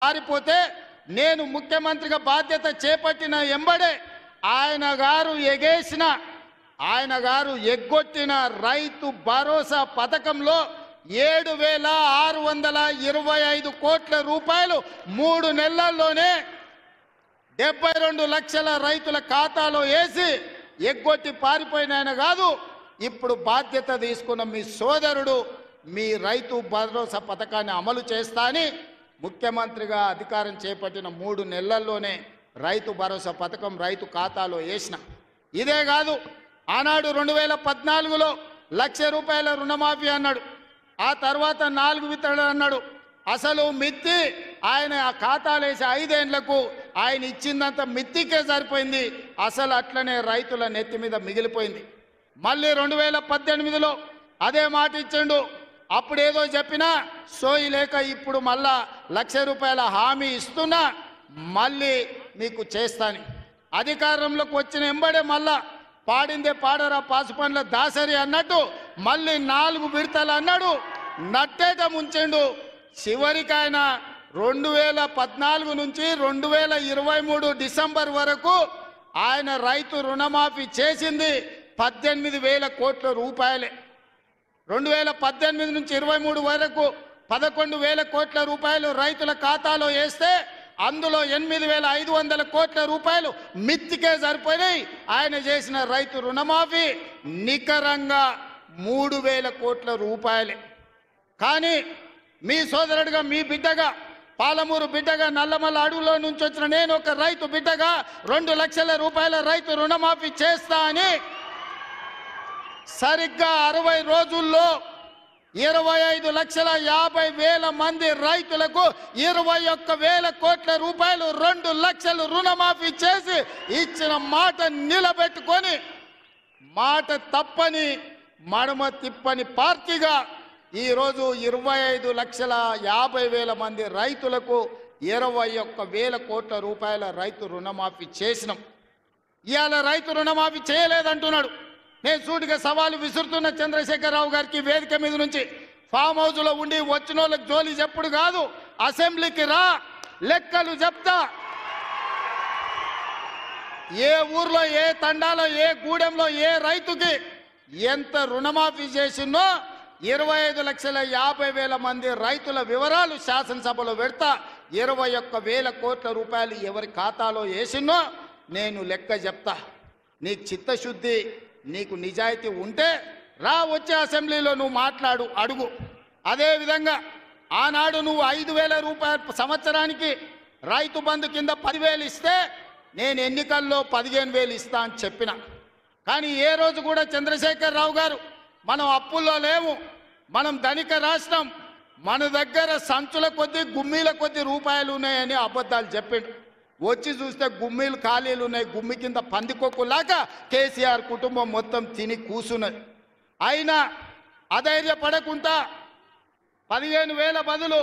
పారిపోతే నేను ముఖ్యమంత్రిగా బాధ్యత చేపట్టిన ఎంబడే ఆయన గారు ఎగ్గొట్టిన రైతు భరోసా పథకంలో 7,625 కోట్ల రూపాయలు 3 నెలల్లోనే 72 లక్షల రైతుల ఖాతాలో వేసి ఎగ్గొట్టి పారిపోయిన ఆయన కాదు. ఇప్పుడు బాధ్యత తీసుకున్న మీ సోదరుడు మీ రైతు భరోసా పథకాన్ని అమలు చేస్తా అని ముఖ్యమంత్రిగా అధికారం చేపట్టిన 3 నెలల్లోనే రైతు భరోసా పథకం రైతు ఖాతాలో వేసిన. ఇదే కాదు, ఆనాడు 2014లో ₹1,00,000 రుణమాఫీ అన్నాడు. ఆ తర్వాత 4 విడతలు అన్నాడు. అసలు మిత్తి ఆయన ఆ ఖాతాలు వేసి 5 ఏళ్లకు ఆయన ఇచ్చిందంత మిత్తికే సరిపోయింది. అసలు అట్లనే రైతుల నెత్తి మీద మిగిలిపోయింది. మళ్ళీ 2018లో అదే మాట ఇచ్చిండు. అప్పుడేదో చెప్పినా సోయి లేక ఇప్పుడు మళ్ళా ₹1,00,000 హామీ ఇస్తున్నా మళ్ళీ మీకు చేస్తాను. అధికారంలోకి వచ్చిన ఎంబడే మళ్ళా పాడిందే పాడరా పాసుపండ్ల దాసరి అన్నట్టు మళ్ళీ 4 విడతలు అన్నాడు. నట్టేట ముంచెండు. చివరికి ఆయన 2014 నుంచి 2023 డిసెంబర్ వరకు ఆయన రైతు రుణమాఫీ చేసింది 18,000 కోట్ల రూపాయలే. 2018 నుంచి 23 వరకు 11,000 కోట్ల రూపాయలు రైతుల ఖాతాలో వేస్తే అందులో 8,500 కోట్ల రూపాయలు మిత్తికే సరిపోయినాయి. ఆయన చేసిన రైతు రుణమాఫీ నికరంగా 3,000 కోట్ల రూపాయలే. కానీ మీ సోదరుడిగా, మీ బిడ్డగా, పాలమూరు బిడ్డగా, నల్లమల్ల అడవులో నుంచి వచ్చిన నేను ఒక రైతు బిడ్డగా 2 లక్షల రూపాయల రైతు రుణమాఫీ చేస్తా అని సరిగ్గా 60 రోజుల్లో 25,50,000 మంది రైతులకు 21,000 కోట్ల రూపాయలు 2 లక్షలు రుణమాఫీ చేసి ఇచ్చిన మాట నిలబెట్టుకొని మాట తప్పని మడమ తిప్పని పార్టీగా ఈరోజు 25,50,000 మంది రైతులకు 21,000 కోట్ల రూపాయల రైతు రుణమాఫీ చేసినాం. ఇవాళ రైతు రుణమాఫీ చేయలేదంటున్నాడు. నేను సూటిగా సవాలు విసురుతున్న చంద్రశేఖరరావు గారికి వేదిక మీద నుంచి, ఫామ్ హౌస్లో ఉండి వచ్చిన వాళ్ళకి జోలి చెప్పుడు కాదు, అసెంబ్లీకి రా, లెక్కలు చెప్తా. ఏ ఊర్లో, ఏ తండాలో, ఏ గూడెంలో ఏ రైతుకి ఎంత రుణమాఫీ చేసిందో 25,50,000 మంది రైతుల వివరాలు శాసనసభలో పెడతా. 21,000 కోట్ల రూపాయలు ఎవరి ఖాతాలో వేసినో నేను లెక్క చెప్తా. నీకు చిత్తశుద్ధి, నీకు నిజాయితీ ఉంటే రా, వచ్చే అసెంబ్లీలో నువ్వు మాట్లాడు, అడుగు. అదేవిధంగా ఆనాడు నువ్వు 5,000 రూపాయలు సంవత్సరానికి రైతు బంధు కింద 10,000 ఇస్తే నేను ఎన్నికల్లో 15,000 ఇస్తా అని చెప్పిన. కానీ ఏ రోజు కూడా చంద్రశేఖరరావు గారు మనం అప్పుల్లో లేవు, మనం ధనిక రాష్ట్రం, మన దగ్గర సంచుల కొద్దీ గుమ్మీల కొద్దీ రూపాయలు ఉన్నాయని అబద్ధాలు చెప్పిండు. వచ్చి చూస్తే గుమ్మీలు ఖాళీలు ఉన్నాయి. గుమ్మి కింద పందికొక్కులాగా కేసీఆర్ కుటుంబం మొత్తం తిని కూసున్నది. అయినా అధైర్యపడకుండా 15,000 బదులు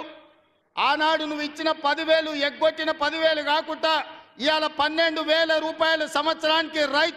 ఆనాడు నువ్వు ఇచ్చిన 10,000 ఎగ్గొట్టిన 10,000 కాకుండా ఇవాళ 12,000 రూపాయలు సంవత్సరానికి రైతు